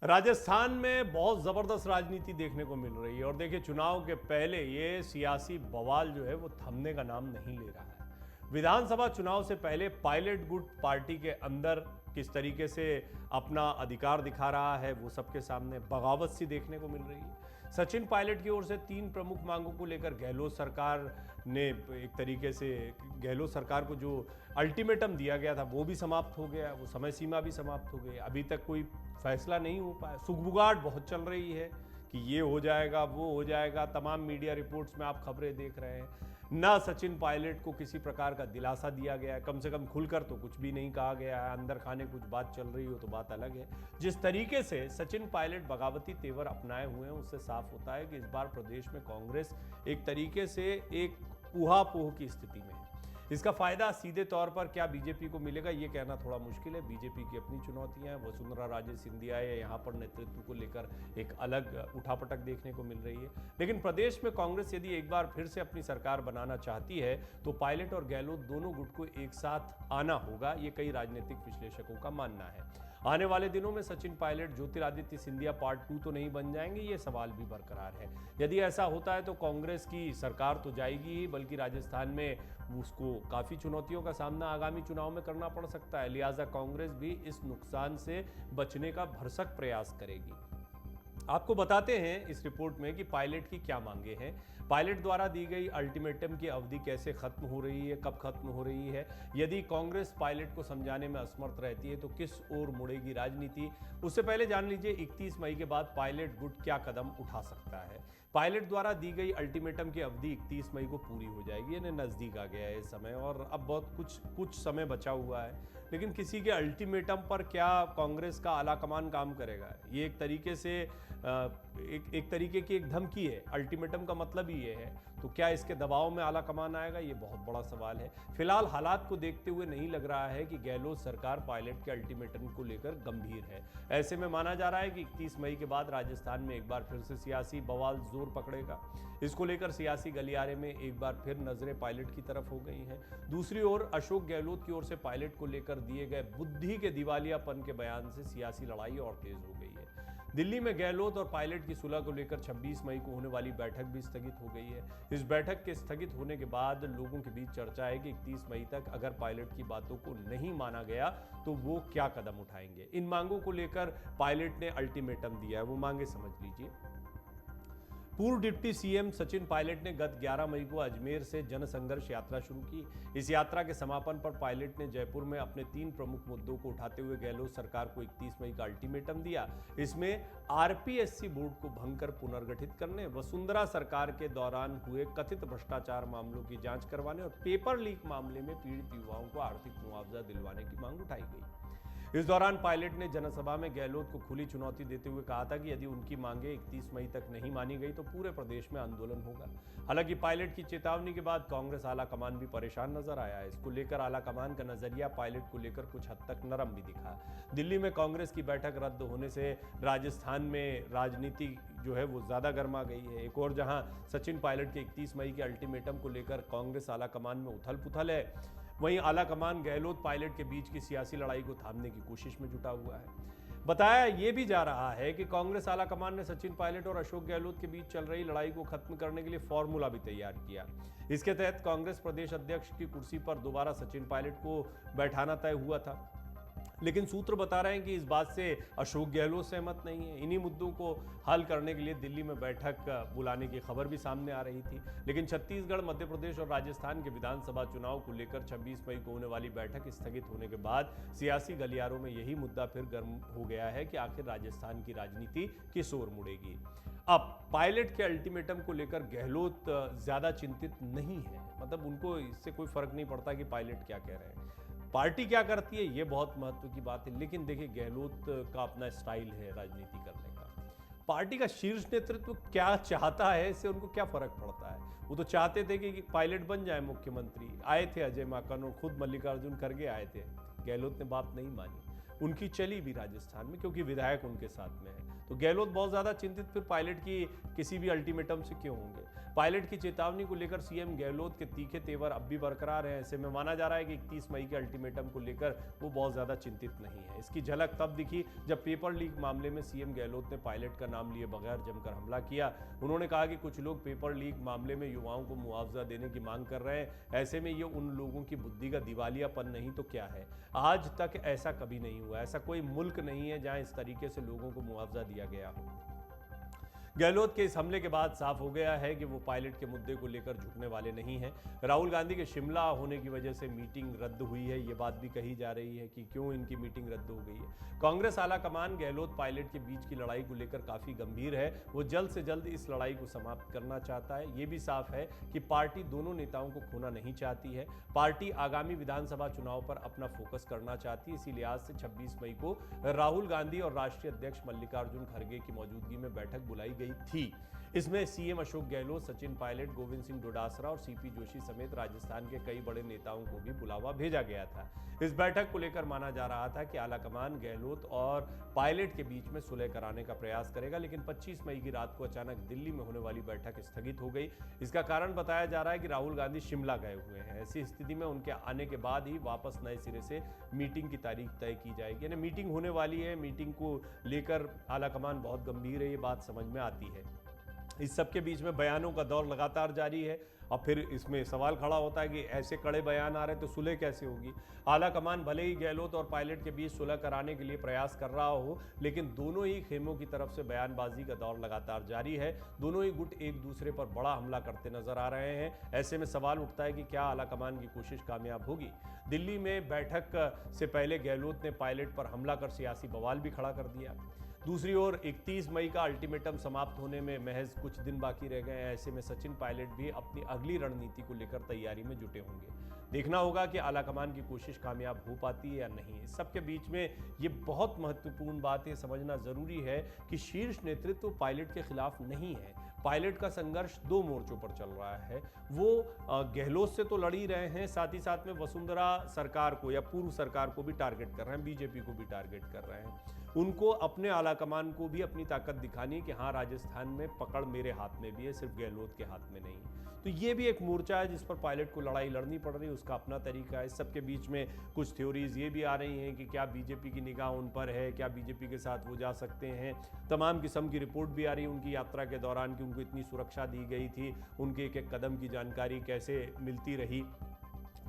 राजस्थान में बहुत ज़बरदस्त राजनीति देखने को मिल रही है और देखिए चुनाव के पहले ये सियासी बवाल जो है वो थमने का नाम नहीं ले रहा है। विधानसभा चुनाव से पहले पायलट गुट पार्टी के अंदर किस तरीके से अपना अधिकार दिखा रहा है वो सबके सामने बगावत सी देखने को मिल रही है। सचिन पायलट की ओर से 3 प्रमुख मांगों को लेकर गहलोत सरकार ने एक तरीके से गहलोत सरकार को जो अल्टीमेटम दिया गया था वो भी समाप्त हो गया, वो समय सीमा भी समाप्त हो गई। अभी तक कोई फैसला नहीं हो पाया। सुगबुगाहट बहुत चल रही है कि ये हो जाएगा वो हो जाएगा। तमाम मीडिया रिपोर्ट्स में आप खबरें देख रहे हैं। ना सचिन पायलट को किसी प्रकार का दिलासा दिया गया है, कम से कम खुलकर तो कुछ भी नहीं कहा गया है। अंदर खाने कुछ बात चल रही हो तो बात अलग है। जिस तरीके से सचिन पायलट बगावती तेवर अपनाए हुए हैं उससे साफ होता है कि इस बार प्रदेश में कांग्रेस एक तरीके से एक ऊहापोह की स्थिति में है। इसका फायदा सीधे तौर पर क्या बीजेपी को मिलेगा ये कहना थोड़ा मुश्किल है। बीजेपी की अपनी चुनौतियां हैं। वसुंधरा राजे सिंधिया है, यहाँ पर नेतृत्व को लेकर एक अलग उठापटक देखने को मिल रही है। लेकिन प्रदेश में कांग्रेस यदि एक बार फिर से अपनी सरकार बनाना चाहती है तो पायलट और गहलोत दोनों गुट को एक साथ आना होगा, ये कई राजनीतिक विश्लेषकों का मानना है। आने वाले दिनों में सचिन पायलट ज्योतिरादित्य सिंधिया पार्ट 2 तो नहीं बन जाएंगे, ये सवाल भी बरकरार है। यदि ऐसा होता है तो कांग्रेस की सरकार तो जाएगी ही, बल्कि राजस्थान में उसको काफ़ी चुनौतियों का सामना आगामी चुनाव में करना पड़ सकता है। लिहाजा कांग्रेस भी इस नुकसान से बचने का भरसक प्रयास करेगी। आपको बताते हैं इस रिपोर्ट में कि पायलट की क्या मांगे हैं, पायलट द्वारा दी गई अल्टीमेटम की अवधि कैसे खत्म हो रही है, कब खत्म हो रही है, यदि कांग्रेस पायलट को समझाने में असमर्थ रहती है तो किस ओर मुड़ेगी राजनीति। उससे पहले जान लीजिए 31 मई के बाद पायलट गुट क्या कदम उठा सकता है। पायलट द्वारा दी गई अल्टीमेटम की अवधि 31 मई को पूरी हो जाएगी, यानी नज़दीक आ गया है इस समय और अब बहुत कुछ समय बचा हुआ है। लेकिन किसी के अल्टीमेटम पर क्या कांग्रेस का आलाकमान काम करेगा? ये एक तरीके से एक तरीके की एक धमकी है। अल्टीमेटम का मतलब ही ये है, तो क्या इसके दबाव में आला कमान आएगा? ये बहुत बड़ा सवाल है। फिलहाल हालात को देखते हुए नहीं लग रहा है कि गहलोत सरकार पायलट के अल्टीमेटम को लेकर गंभीर है। ऐसे में माना जा रहा है कि 31 मई के बाद राजस्थान में एक बार फिर से सियासी बवाल जोर पकड़ेगा। इसको लेकर सियासी गलियारे में एक बार फिर नजरें पायलट की तरफ हो गई हैं। दूसरी ओर अशोक गहलोत की ओर से पायलट को लेकर दिए गए बुद्धि के दिवालियापन के बयान से सियासी लड़ाई और तेज हो गई है। दिल्ली में गहलोत और पायलट की सुलह को लेकर 26 मई को होने वाली बैठक भी स्थगित हो गई है। इस बैठक के स्थगित होने के बाद लोगों के बीच चर्चा है कि 31 मई तक अगर पायलट की बातों को नहीं माना गया तो वो क्या कदम उठाएंगे। इन मांगों को लेकर पायलट ने अल्टीमेटम दिया है, वो मांगे समझ लीजिए। पूर्व डिप्टी सीएम सचिन पायलट ने गत 11 मई को अजमेर से जनसंघर्ष यात्रा शुरू की। इस यात्रा के समापन पर पायलट ने जयपुर में अपने 3 प्रमुख मुद्दों को उठाते हुए गहलोत सरकार को 31 मई का अल्टीमेटम दिया। इसमें आरपीएससी बोर्ड को भंग कर पुनर्गठित करने, वसुंधरा सरकार के दौरान हुए कथित भ्रष्टाचार मामलों की जांच करवाने और पेपर लीक मामले में पीड़ित युवाओं को आर्थिक मुआवजा दिलवाने की मांग उठाई गई। इस दौरान पायलट ने जनसभा में गहलोत को खुली चुनौती देते हुए कहा था कि यदि उनकी मांगे 31 मई तक नहीं मानी गई तो पूरे प्रदेश में आंदोलन होगा। हालांकि पायलट की चेतावनी के बाद कांग्रेस आला कमान भी परेशान नजर आया है। इसको लेकर आला कमान का नजरिया पायलट को लेकर कुछ हद तक नरम भी दिखा। दिल्ली में कांग्रेस की बैठक रद्द होने से राजस्थान में राजनीति जो है वो ज्यादा गर्मा गई है। एक और जहां सचिन पायलट के 31 मई के अल्टीमेटम को लेकर कांग्रेस आला कमान में उथल पुथल है, वहीं आला कमान गहलोत पायलट के बीच की सियासी लड़ाई को थामने की कोशिश में जुटा हुआ है। बताया यह भी जा रहा है कि कांग्रेस आला कमान ने सचिन पायलट और अशोक गहलोत के बीच चल रही लड़ाई को खत्म करने के लिए फॉर्मूला भी तैयार किया। इसके तहत कांग्रेस प्रदेश अध्यक्ष की कुर्सी पर दोबारा सचिन पायलट को बैठाना तय हुआ था। लेकिन सूत्र बता रहे हैं कि इस बात से अशोक गहलोत सहमत नहीं है। इन्हीं मुद्दों को हल करने के लिए दिल्ली में बैठक बुलाने की खबर भी सामने आ रही थी। लेकिन छत्तीसगढ़, मध्य प्रदेश और राजस्थान के विधानसभा चुनाव को लेकर 26 मई को होने वाली बैठक स्थगित होने के बाद सियासी गलियारों में यही मुद्दा फिर गर्म हो गया है कि आखिर राजस्थान की राजनीति किस ओर मुड़ेगी। अब पायलट के अल्टीमेटम को लेकर गहलोत ज्यादा चिंतित नहीं है, मतलब उनको इससे कोई फर्क नहीं पड़ता कि पायलट क्या कह रहे हैं। पार्टी क्या करती है ये बहुत महत्व की बात है। लेकिन देखिए गहलोत का अपना स्टाइल है राजनीति करने का। पार्टी का शीर्ष नेतृत्व क्या चाहता है इससे उनको क्या फर्क पड़ता है। वो तो चाहते थे कि पायलट बन जाए मुख्यमंत्री। आए थे अजय माकन और खुद मल्लिकार्जुन खड़गे आए थे। गहलोत ने बात नहीं मानी, उनकी चली भी राजस्थान में क्योंकि विधायक उनके साथ में है। तो गहलोत बहुत ज्यादा चिंतित फिर पायलट की किसी भी अल्टीमेटम से क्यों होंगे। पायलट की चेतावनी को लेकर सीएम गहलोत के तीखे तेवर अब भी बरकरार हैं। ऐसे में माना जा रहा है कि 31 मई के अल्टीमेटम को लेकर वो बहुत ज्यादा चिंतित नहीं है। इसकी झलक तब दिखी जब पेपर लीक मामले में सीएम गहलोत ने पायलट का नाम लिए बगैर जमकर हमला किया। उन्होंने कहा कि कुछ लोग पेपर लीक मामले में युवाओं को मुआवजा देने की मांग कर रहे हैं। ऐसे में ये उन लोगों की बुद्धि का दिवालियापन नहीं तो क्या है। आज तक ऐसा कभी नहीं हुआ, ऐसा कोई मुल्क नहीं है जहां इस तरीके से लोगों को मुआवजा दिया गया हो। गहलोत के इस हमले के बाद साफ हो गया है कि वो पायलट के मुद्दे को लेकर झुकने वाले नहीं हैं। राहुल गांधी के शिमला होने की वजह से मीटिंग रद्द हुई है, ये बात भी कही जा रही है कि क्यों इनकी मीटिंग रद्द हो गई है। कांग्रेस आला कमान गहलोत पायलट के बीच की लड़ाई को लेकर काफी गंभीर है। वो जल्द से जल्द इस लड़ाई को समाप्त करना चाहता है। ये भी साफ है कि पार्टी दोनों नेताओं को खोना नहीं चाहती है। पार्टी आगामी विधानसभा चुनाव पर अपना फोकस करना चाहती है। इसी लिहाज से 26 मई को राहुल गांधी और राष्ट्रीय अध्यक्ष मल्लिकार्जुन खड़गे की मौजूदगी में बैठक बुलाई गई थी। इसमें सीएम अशोक गहलोत, सचिन पायलट, गोविंद सिंह डोटासरा और सीपी जोशी समेत राजस्थान के कई बड़े नेताओं को भी बुलावा भेजा गया था। इस बैठक को लेकर माना जा रहा था कि आलाकमान गहलोत और पायलट के बीच में सुलह कराने का प्रयास करेगा, लेकिन 25 मई की रात को अचानक दिल्ली में होने वाली बैठक स्थगित हो गई। इसका कारण बताया जा रहा है कि राहुल गांधी शिमला गए हुए हैं। ऐसी स्थिति में उनके आने के बाद ही वापस नए सिरे से मीटिंग की तारीख तय की जाएगी। यानी मीटिंग होने वाली है, मीटिंग को लेकर आलाकमान बहुत गंभीर है, ये बात समझ में आती है। इस सब के बीच में बयानों का दौर लगातार जारी है। और फिर इसमें सवाल खड़ा होता है कि ऐसे कड़े बयान आ रहे तो सुलह कैसे होगी। आला कमान भले ही गहलोत और पायलट के बीच सुलह कराने के लिए प्रयास कर रहा हो, लेकिन दोनों ही खेमों की तरफ से बयानबाजी का दौर लगातार जारी है। दोनों ही गुट एक दूसरे पर बड़ा हमला करते नजर आ रहे हैं। ऐसे में सवाल उठता है कि क्या आला कमान की कोशिश कामयाब होगी। दिल्ली में बैठक से पहले गहलोत ने पायलट पर हमला कर सियासी बवाल भी खड़ा कर दिया। दूसरी ओर 31 मई का अल्टीमेटम समाप्त होने में महज कुछ दिन बाकी रह गए हैं। ऐसे में सचिन पायलट भी अपनी अगली रणनीति को लेकर तैयारी में जुटे होंगे। देखना होगा कि आलाकमान की कोशिश कामयाब हो पाती है या नहीं। इस सब के बीच में ये बहुत महत्वपूर्ण बात है, समझना जरूरी है कि शीर्ष नेतृत्व पायलट के खिलाफ नहीं है। पायलट का संघर्ष दो मोर्चों पर चल रहा है। वो गहलोत से तो लड़ ही रहे हैं, साथ ही साथ में वसुंधरा सरकार को या पूर्व सरकार को भी टारगेट कर रहे हैं, बीजेपी को भी टारगेट कर रहे हैं। उनको अपने आलाकमान को भी अपनी ताकत दिखानी है कि हाँ, राजस्थान में पकड़ मेरे हाथ में भी है, सिर्फ गहलोत के हाथ में नहीं। तो ये भी एक मोर्चा है जिस पर पायलट को लड़ाई लड़नी पड़ रही है, उसका अपना तरीका है। इस सबके बीच में कुछ थ्योरीज ये भी आ रही हैं कि क्या बीजेपी की निगाह उन पर है, क्या बीजेपी के साथ वो जा सकते हैं। तमाम किस्म की रिपोर्ट भी आ रही है उनकी यात्रा के दौरान कि उनको इतनी सुरक्षा दी गई थी, उनके एक एक कदम की जानकारी कैसे मिलती रही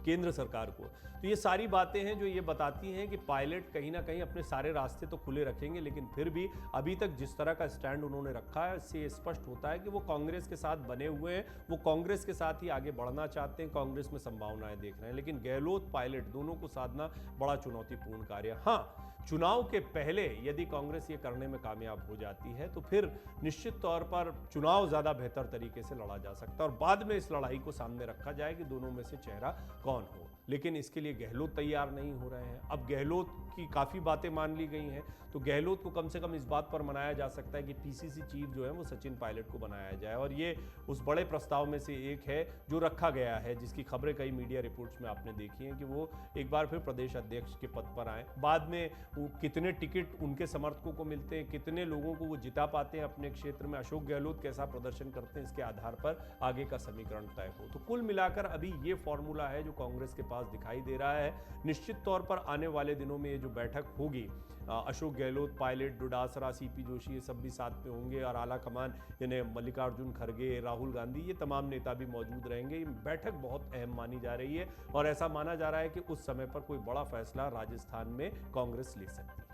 केंद्र सरकार को। तो ये सारी बातें हैं जो ये बताती हैं कि पायलट कहीं ना कहीं अपने सारे रास्ते तो खुले रखेंगे, लेकिन फिर भी अभी तक जिस तरह का स्टैंड उन्होंने रखा है इससे स्पष्ट होता है कि वो कांग्रेस के साथ बने हुए हैं, वो कांग्रेस के साथ ही आगे बढ़ना चाहते हैं, कांग्रेस में संभावनाएं देख रहे हैं। लेकिन गहलोत पायलट दोनों को साधना बड़ा चुनौतीपूर्ण कार्य है। हाँ, चुनाव के पहले यदि कांग्रेस ये करने में कामयाब हो जाती है तो फिर निश्चित तौर पर चुनाव ज़्यादा बेहतर तरीके से लड़ा जा सकता है और बाद में इस लड़ाई को सामने रखा जाए कि दोनों में से चेहरा कौन हो। लेकिन इसके लिए गहलोत तैयार नहीं हो रहे हैं। अब गहलोत की काफ़ी बातें मान ली गई हैं, तो गहलोत को कम से कम इस बात पर मनाया जा सकता है कि पीसीसी चीफ जो है वो सचिन पायलट को बनाया जाए, और ये उस बड़े प्रस्ताव में से एक है जो रखा गया है, जिसकी खबरें कई मीडिया रिपोर्ट्स में आपने देखी हैं कि वो एक बार फिर प्रदेश अध्यक्ष के पद पर आए। बाद में वो कितने टिकट उनके समर्थकों को मिलते हैं, कितने लोगों को वो जिता पाते हैं अपने क्षेत्र में, अशोक गहलोत कैसा प्रदर्शन करते हैं, इसके आधार पर आगे का समीकरण तय हो। तो कुल मिलाकर अभी ये फॉर्मूला है जो कांग्रेस के पास दिखाई दे रहा है। निश्चित तौर पर आने वाले दिनों में ये जो बैठक होगी, अशोक गहलोत, पायलट, डोटासरा, सीपी जोशी, ये सब भी साथ में होंगे और आला कमान यानी मल्लिकार्जुन खड़गे, राहुल गांधी, ये तमाम नेता भी मौजूद रहेंगे। ये बैठक बहुत अहम मानी जा रही है और ऐसा माना जा रहा है कि उस समय पर कोई बड़ा फैसला राजस्थान में कांग्रेस ले सकती है।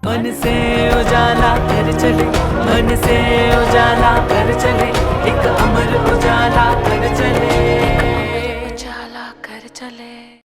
मन से उजाला कर चले, मन से उजाला कर चले।